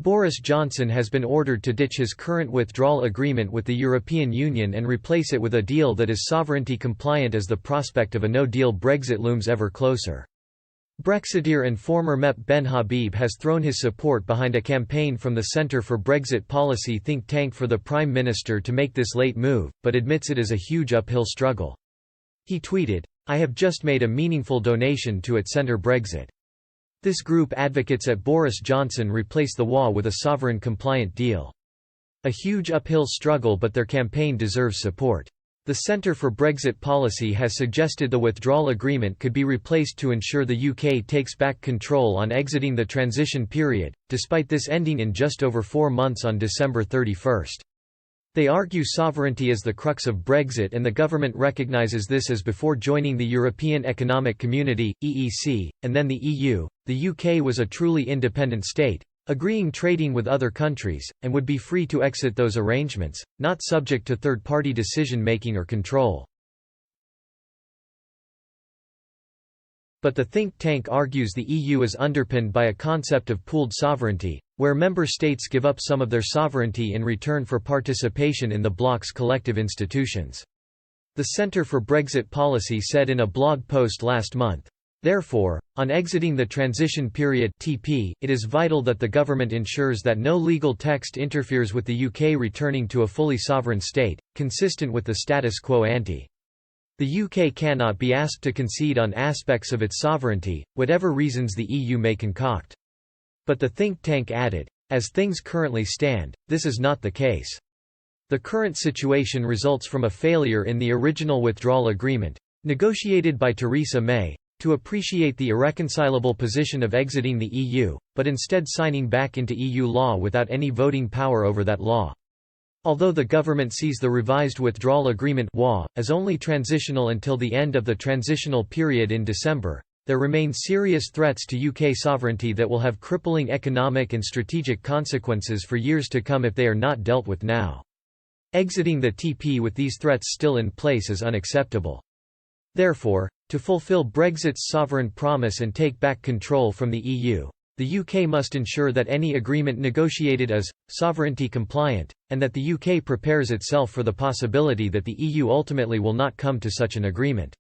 Boris Johnson has been ordered to ditch his current withdrawal agreement with the European Union and replace it with a deal that is sovereignty compliant as the prospect of a no-deal Brexit looms ever closer. Brexiteer and former MEP Ben Habib has thrown his support behind a campaign from the Centre for Brexit Policy think tank for the Prime Minister to make this late move, but admits it is a huge uphill struggle. He tweeted, "I have just made a meaningful donation to at Centre Brexit. This group advocates at Boris Johnson replace the WA with a sovereign-compliant deal. A huge uphill struggle, but their campaign deserves support." The Centre for Brexit Policy has suggested the withdrawal agreement could be replaced to ensure the UK takes back control on exiting the transition period, despite this ending in just over 4 months on December 31. They argue sovereignty is the crux of Brexit, and the government recognises this as before joining the European Economic Community (EEC), and then the EU. The UK was a truly independent state, agreeing trading with other countries, and would be free to exit those arrangements, not subject to third-party decision-making or control. But the think tank argues the EU is underpinned by a concept of pooled sovereignty, where member states give up some of their sovereignty in return for participation in the bloc's collective institutions. The Centre for Brexit Policy said in a blog post last month, "Therefore, on exiting the transition period (TP), it is vital that the government ensures that no legal text interferes with the UK returning to a fully sovereign state, consistent with the status quo ante. The UK cannot be asked to concede on aspects of its sovereignty, whatever reasons the EU may concoct." But the think tank added, "As things currently stand, this is not the case. The current situation results from a failure in the original withdrawal agreement, negotiated by Theresa May, to appreciate the irreconcilable position of exiting the EU, but instead signing back into EU law without any voting power over that law. Although the government sees the revised withdrawal agreement (WA) as only transitional until the end of the transitional period in December, there remain serious threats to UK sovereignty that will have crippling economic and strategic consequences for years to come if they are not dealt with now. Exiting the TP with these threats still in place is unacceptable. Therefore, to fulfil Brexit's sovereign promise and take back control from the EU, the UK must ensure that any agreement negotiated is sovereignty compliant, and that the UK prepares itself for the possibility that the EU ultimately will not come to such an agreement.